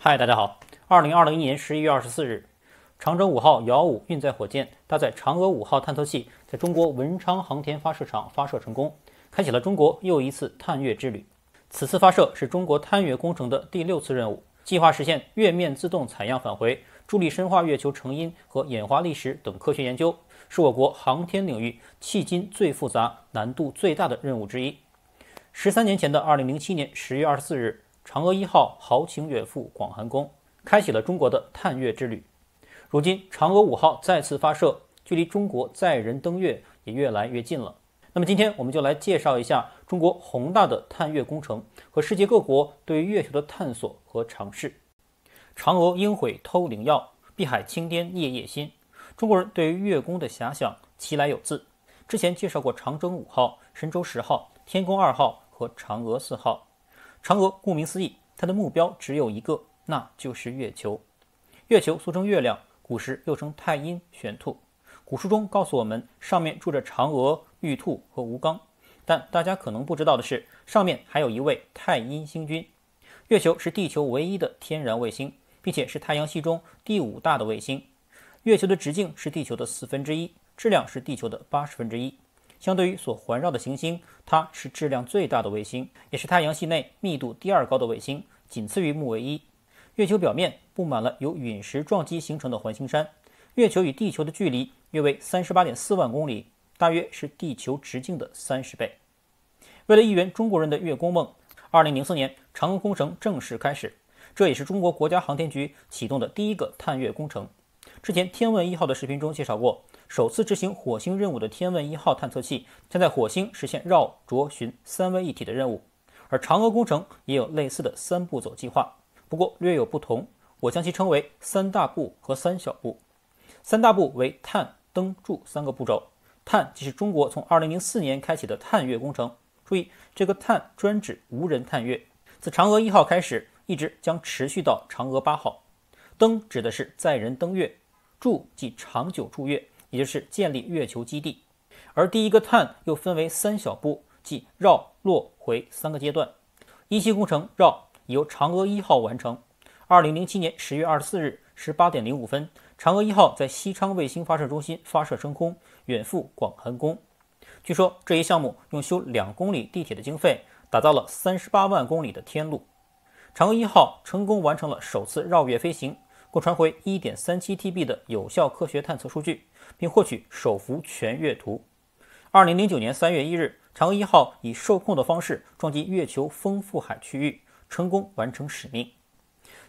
嗨，大家好。2021年11月24日，长征5号遥5运载火箭搭载嫦娥5号探测器，在中国文昌航天发射场发射成功，开启了中国又一次探月之旅。此次发射是中国探月工程的第6次任务，计划实现月面自动采样返回，助力深化月球成因和演化历史等科学研究，是我国航天领域迄今最复杂、难度最大的任务之一。13年前的2007年10月24日，嫦娥1号豪情远赴广寒宫，开启了中国的探月之旅。如今，嫦娥5号再次发射，距离中国载人登月也越来越近了。那么今天我们就来介绍一下中国宏大的探月工程和世界各国对于月球的探索和尝试。嫦娥应悔偷灵药，碧海青颠夜夜心。中国人对于月宫的遐想其来有自。之前介绍过长征5号、神舟10号、天宫2号和嫦娥4号。嫦娥顾名思义，它的目标只有一个，那就是月球。月球俗称月亮，古时又称太阴、玄兔。古书中告诉我们，上面住着嫦娥、玉兔和吴刚。但大家可能不知道的是，上面还有一位太阴星君。月球是地球唯一的天然卫星，并且是太阳系中第5大的卫星。月球的直径是地球的1/4，质量是地球的1/80。相对于所环绕的行星，它是质量最大的卫星，也是太阳系内密度第2高的卫星，仅次于木卫一。月球表面布满了由陨石撞击形成的环形山。月球与地球的距离约为38.4万公里，大约是地球直径的30倍。为了一圆中国人的月宫梦，2004年嫦娥工程正式开始，这也是中国国家航天局启动的第一个探月工程。之前天问1号的视频中介绍过，首次执行火星任务的天问1号探测器将在火星实现绕、着、巡3位一体的任务，而嫦娥工程也有类似的3步走计划，不过略有不同，我将其称为3大步和3小步。3大步为探、登、驻3个步骤。探即是中国从2004年开启的探月工程，注意这个探专指无人探月，自嫦娥1号开始，一直将持续到嫦娥8号。登指的是载人登月，驻即长久驻月，也就是建立月球基地。而第一个探又分为3小步，即绕、落、回3个阶段。一期工程绕由嫦娥1号完成。2007年10月24日18点05分，嫦娥1号在西昌卫星发射中心发射升空，远赴广寒宫。据说这一项目用修2公里地铁的经费，打造了38万公里的天路。嫦娥1号成功完成了首次绕月飞行，共传回 1.37TB 的有效科学探测数据，并获取首幅全月图。2009年3月1日，嫦娥1号以受控的方式撞击月球风腹海区域，成功完成使命。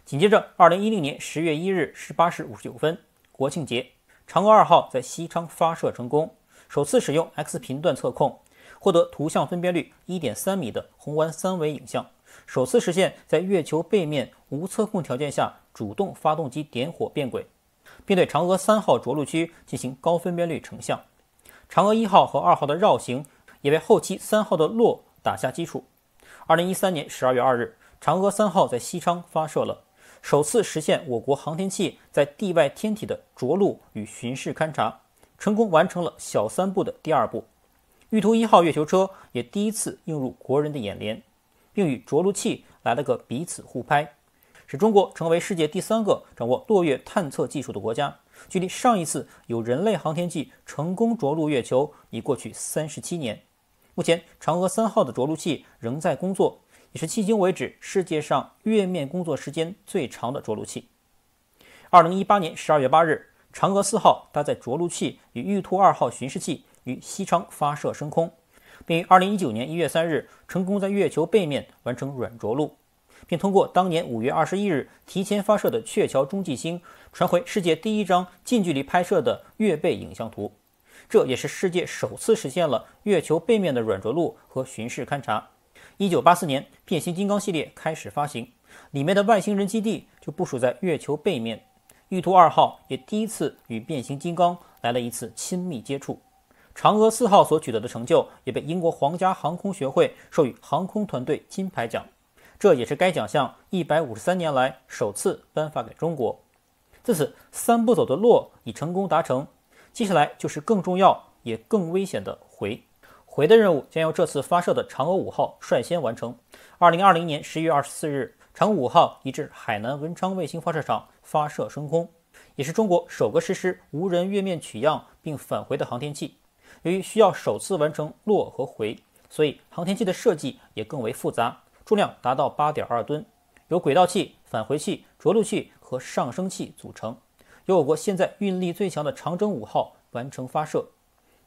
紧接着2010年10月1日18时59分，国庆节，嫦娥2号在西昌发射成功，首次使用 X 频段测控，获得图像分辨率 1.3 米的红弯3维影像，首次实现在月球背面无测控条件下主动发动机点火变轨，并对嫦娥3号着陆区进行高分辨率成像。嫦娥1号和2号的绕行也为后期3号的落打下基础。2013年12月2日，嫦娥3号在西昌发射了，首次实现我国航天器在地外天体的着陆与巡视勘察，成功完成了小3步的第2步。玉兔1号月球车也第一次映入国人的眼帘，并与着陆器来了个彼此互拍，使中国成为世界第3个掌握落月探测技术的国家。距离上一次有人类航天器成功着陆月球已过去37年。目前嫦娥3号的着陆器仍在工作，也是迄今为止世界上月面工作时间最长的着陆器。2018年12月8日，嫦娥4号搭载着陆器与玉兔2号巡视器于西昌发射升空，并于2019年1月3日成功在月球背面完成软着陆，并通过当年5月21日提前发射的鹊桥中继星传回世界第1张近距离拍摄的月背影像图。这也是世界首次实现了月球背面的软着陆和巡视勘察。1984年变形金刚系列开始发行，里面的外星人基地就部署在月球背面。玉兔2号也第一次与变形金刚来了一次亲密接触。嫦娥4号所取得的成就也被英国皇家航空学会授予航空团队金牌奖，这也是该奖项153年来首次颁发给中国。自此3步走的落已成功达成，接下来就是更重要也更危险的回。回的任务将由这次发射的嫦娥5号率先完成。2020年11月24日，嫦娥5号移至海南文昌卫星发射场发射升空，也是中国首个实施无人月面取样并返回的航天器。由于需要首次完成落和回，所以航天器的设计也更为复杂，重量达到 8.2 吨，由轨道器、返回器、着陆器和上升器组成，由我国现在运力最强的长征5号完成发射。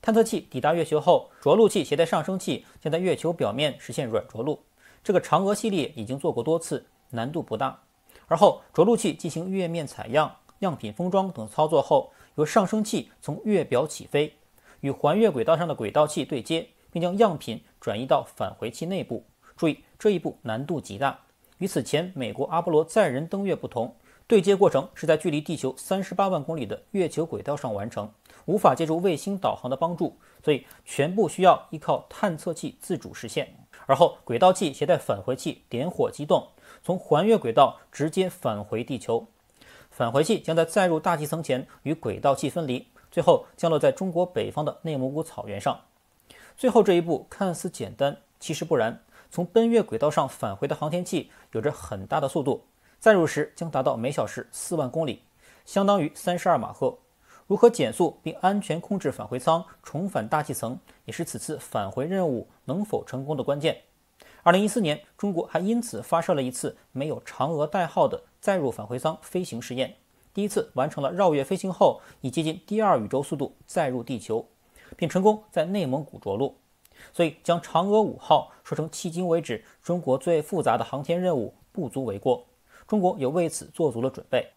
探测器抵达月球后，着陆器携带上升器将在月球表面实现软着陆。这个嫦娥系列已经做过多次，难度不大。而后着陆器进行月面采样、样品封装等操作后，由上升器从月表起飞，与环月轨道上的轨道器对接，并将样品转移到返回器内部。注意，这一步难度极大。与此前美国阿波罗载人登月不同，对接过程是在距离地球38万公里的月球轨道上完成，无法借助卫星导航的帮助，所以全部需要依靠探测器自主实现。而后轨道器携带返回器点火机动，从环月轨道直接返回地球。返回器将在载入大气层前与轨道器分离，最后降落在中国北方的内蒙古草原上。最后这一步看似简单，其实不然。从奔月轨道上返回的航天器有着很大的速度，载入时将达到每小时4万公里，相当于32马赫。如何减速并安全控制返回舱重返大气层，也是此次返回任务能否成功的关键。2014年，中国还因此发射了一次没有嫦娥代号的载入返回舱飞行试验，第一次完成了绕月飞行后，以接近第2宇宙速度载入地球，并成功在内蒙古着陆。所以将嫦娥5号说成迄今为止中国最复杂的航天任务不足为过，中国也为此做足了准备。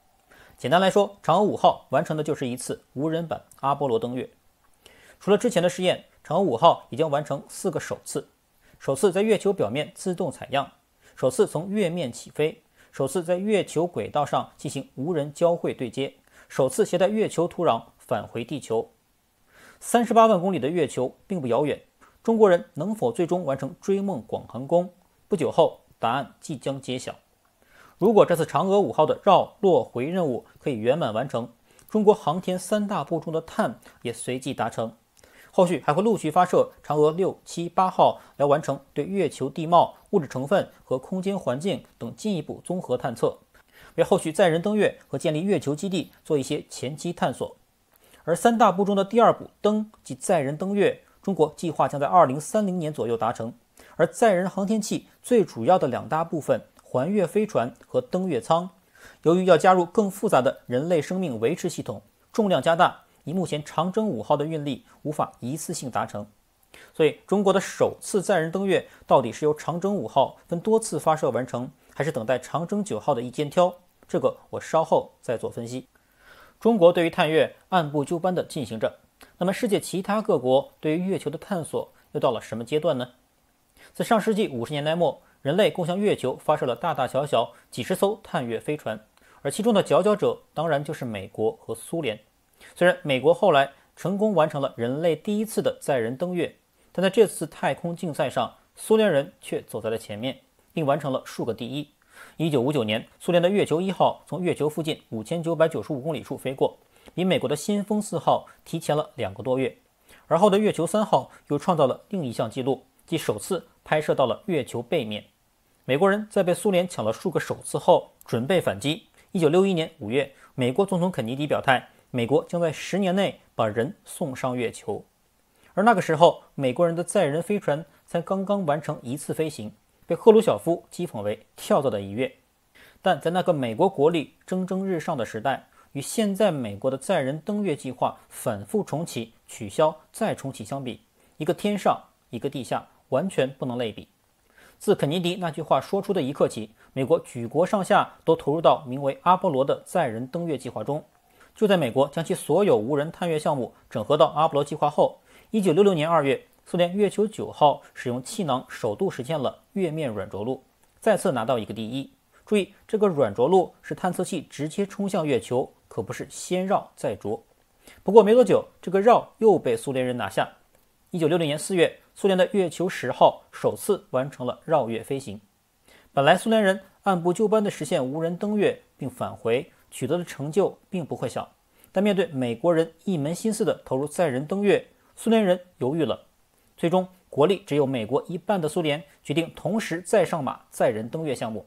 简单来说，嫦娥5号完成的就是一次无人版阿波罗登月。除了之前的试验，嫦娥5号已经完成4个首次：首次在月球表面自动采样，首次从月面起飞，首次在月球轨道上进行无人交会对接，首次携带月球土壤返回地球。38万公里的月球并不遥远，中国人能否最终完成追梦广寒宫？不久后，答案即将揭晓。如果这次嫦娥5号的绕、落、回任务可以圆满完成，中国航天3大步中的碳也随即达成。后续还会陆续发射嫦娥6、7、8号来完成对月球地貌、物质成分和空间环境等进一步综合探测，为后续载人登月和建立月球基地做一些前期探索。而3大步中的第2步登即载人登月，中国计划将在2030年左右达成。而载人航天器最主要的2大部分环月飞船和登月舱，由于要加入更复杂的人类生命维持系统，重量加大，以目前长征5号的运力无法一次性达成。所以中国的首次载人登月到底是由长征5号分多次发射完成，还是等待长征9号的一肩挑？这个我稍后再做分析。中国对于探月按部就班地进行着，那么世界其他各国对于月球的探索又到了什么阶段呢？自上世纪50年代末，人类共向月球发射了大大小小几十艘探月飞船，而其中的佼佼者当然就是美国和苏联。虽然美国后来成功完成了人类第一次的载人登月，但在这次太空竞赛上，苏联人却走在了前面，并完成了数个第一。1959年，苏联的月球1号从月球附近5995公里处飞过，比美国的新风4号提前了2个多月。而后的月球3号又创造了另一项纪录，即首次拍摄到了月球背面。美国人在被苏联抢了数个首次后，准备反击。1961年5月，美国总统肯尼迪表态，美国将在10年内把人送上月球。而那个时候，美国人的载人飞船才刚刚完成1次飞行，被赫鲁晓夫讥讽为跳蚤的一跃。但在那个美国国力蒸蒸日上的时代，与现在美国的载人登月计划反复重启、取消再重启相比，一个天上，一个地下，完全不能类比。自肯尼迪那句话说出的一刻起，美国举国上下都投入到名为阿波罗的载人登月计划中。就在美国将其所有无人探月项目整合到阿波罗计划后，1966年2月，苏联月球9号使用气囊首度实现了月面软着陆，再次拿到一个第一。注意，这个软着陆是探测器直接冲向月球，可不是先绕再着。不过没多久，这个绕又被苏联人拿下。1960年4月，苏联的月球10号首次完成了绕月飞行。本来苏联人按部就班地实现无人登月并返回，取得的成就并不会小，但面对美国人一门心思地投入载人登月，苏联人犹豫了。最终国力只有美国一半的苏联决定同时再上马载人登月项目，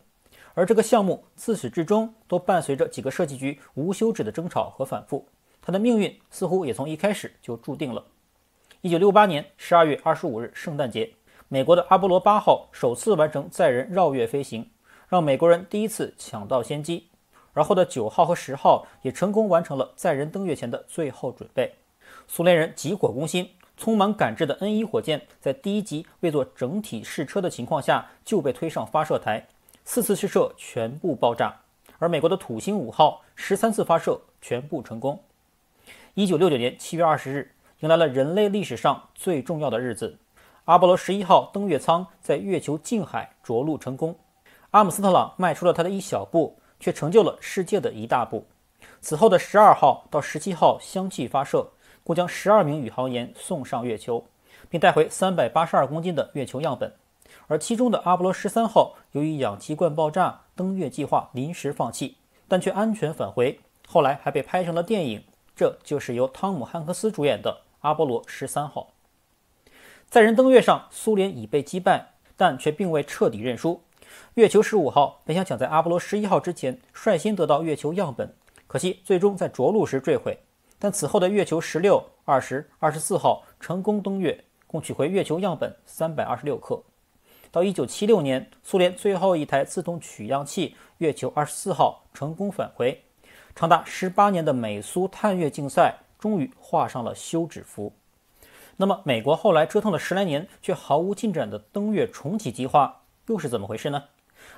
而这个项目自始至终都伴随着几个设计局无休止的争吵和反复，它的命运似乎也从一开始就注定了。1968年12月25日圣诞节，美国的阿波罗8号首次完成载人绕月飞行，让美国人第一次抢到先机。而后的9号和10号也成功完成了载人登月前的最后准备。苏联人急火攻心，匆忙赶制的 N1 火箭在第一级未做整体试车的情况下就被推上发射台，4次试射全部爆炸。而美国的土星5号13次发射全部成功。1969年7月20日，迎来了人类历史上最重要的日子，阿波罗11号登月舱在月球近海着陆成功。阿姆斯特朗迈出了他的一小步，却成就了世界的一大步。此后的12号到17号相继发射，共将12名宇航员送上月球，并带回382公斤的月球样本。而其中的阿波罗13号由于氧气罐爆炸，登月计划临时放弃，但却安全返回，后来还被拍成了电影，这就是由汤姆·汉克斯主演的阿波罗13号。载人登月上，苏联已被击败，但却并未彻底认输。月球15号本想在阿波罗11号之前率先得到月球样本，可惜最终在着陆时坠毁。但此后的月球16、20、24号成功登月，共取回月球样本326克。到1976年，苏联最后一台自动取样器月球24号成功返回，长达18年的美苏探月竞赛终于画上了休止符。那么美国后来折腾了10来年却毫无进展的登月重启计划又是怎么回事呢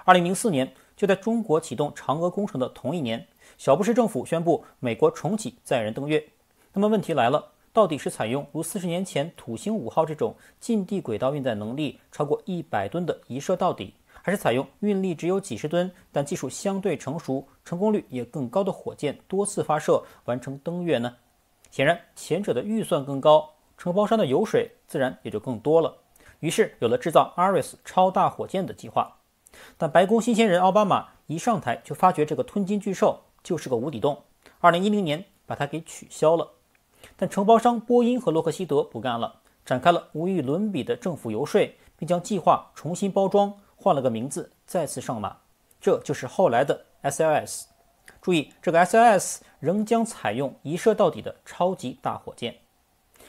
？2004年，就在中国启动嫦娥工程的同一年，小布什政府宣布美国重启载人登月。那么问题来了，到底是采用如40年前土星5号这种近地轨道运载能力超过100吨的一射到底，还是采用运力只有几十吨但技术相对成熟、成功率也更高的火箭多次发射完成登月呢？显然前者的预算更高，承包商的油水自然也就更多了，于是有了制造 Ares 超大火箭的计划。但白宫新鲜人奥巴马一上台就发觉这个吞金巨兽就是个无底洞，2010年把它给取消了。但承包商波音和洛克希德不干了，展开了无与伦比的政府游说，并将计划重新包装，换了个名字，再次上马。这就是后来的 SLS。 注意，这个 SLS 仍将采用一射到底的超级大火箭。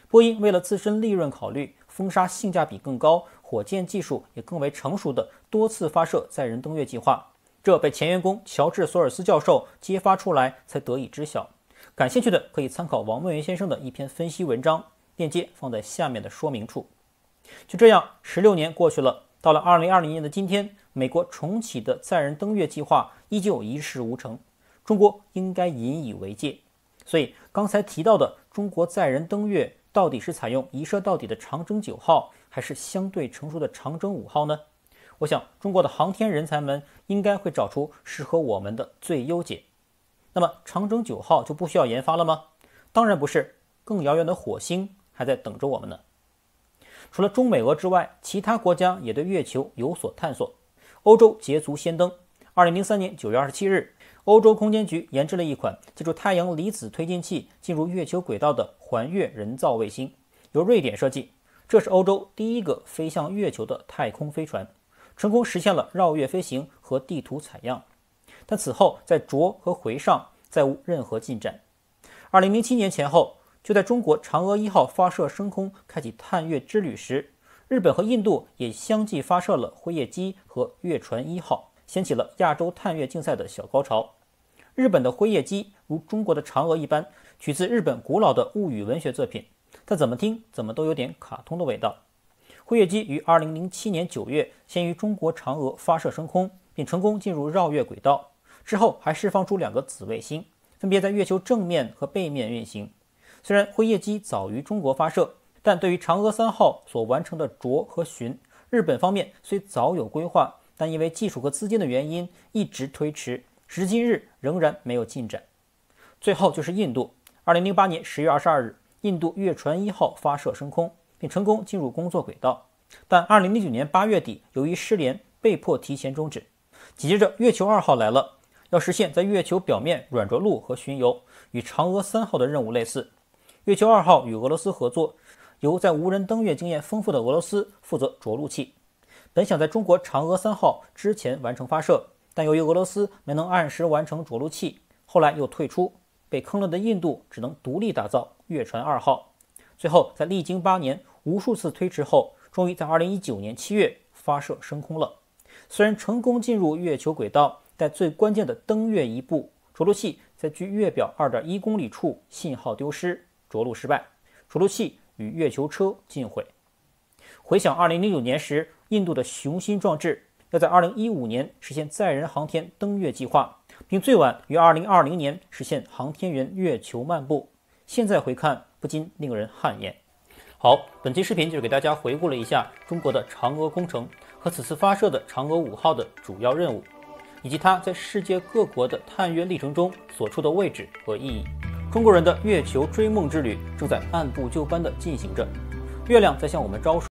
波音为了自身利润考虑，封杀性价比更高、火箭技术也更为成熟的多次发射载人登月计划，这被前员工乔治·索尔斯教授揭发出来才得以知晓。感兴趣的可以参考王梦圆先生的一篇分析文章，链接放在下面的说明处。就这样，16年过去了，到了2020年的今天，美国重启的载人登月计划依旧一事无成，中国应该引以为戒。所以刚才提到的中国载人登月到底是采用一射到底的长征9号，还是相对成熟的长征5号呢？我想中国的航天人才们应该会找出适合我们的最优解。那么长征9号就不需要研发了吗？当然不是，更遥远的火星还在等着我们呢。除了中美俄之外，其他国家也对月球有所探索。欧洲捷足先登。2003年9月27日，欧洲空间局研制了一款借助太阳离子推进器进入月球轨道的环月人造卫星，由瑞典设计。这是欧洲第一个飞向月球的太空飞船，成功实现了绕月飞行和地图采样。但此后在着和回上再无任何进展。2007年前后，就在中国嫦娥1号发射升空开启探月之旅时，日本和印度也相继发射了辉夜姬和月船1号，掀起了亚洲探月竞赛的小高潮。日本的辉夜姬如中国的嫦娥一般，取自日本古老的物语文学作品，但怎么听怎么都有点卡通的味道。辉夜姬于2007年9月先于中国嫦娥发射升空，并成功进入绕月轨道，之后还释放出2个子卫星，分别在月球正面和背面运行。虽然辉夜姬早于中国发射，但对于嫦娥3号所完成的着和巡，日本方面虽早有规划，但因为技术和资金的原因一直推迟，时至今日仍然没有进展。最后就是印度。2008年10月22日，印度月船1号发射升空，并成功进入工作轨道，但2009年8月底由于失联被迫提前终止。紧接着月球2号来了，要实现在月球表面软着陆和巡游，与嫦娥3号的任务类似。月球2号与俄罗斯合作，由在无人登月经验丰富的俄罗斯负责着陆器。本想在中国嫦娥3号之前完成发射，但由于俄罗斯没能按时完成着陆器，后来又退出，被坑了的印度只能独立打造月船2号。最后在历经8年无数次推迟后，终于在2019年7月发射升空了。虽然成功进入月球轨道，但最关键的登月一步，着陆器在距月表 2.1 公里处信号丢失，着陆失败，着陆器与月球车尽毁。回想2009年时印度的雄心壮志，要在2015年实现载人航天登月计划，并最晚于2020年实现航天员月球漫步。现在回看，不禁令人汗颜。好，本期视频就是给大家回顾了一下中国的嫦娥工程和此次发射的嫦娥5号的主要任务，以及它在世界各国的探月历程中所处的位置和意义。中国人的月球追梦之旅正在按部就班地进行着，月亮在向我们招手。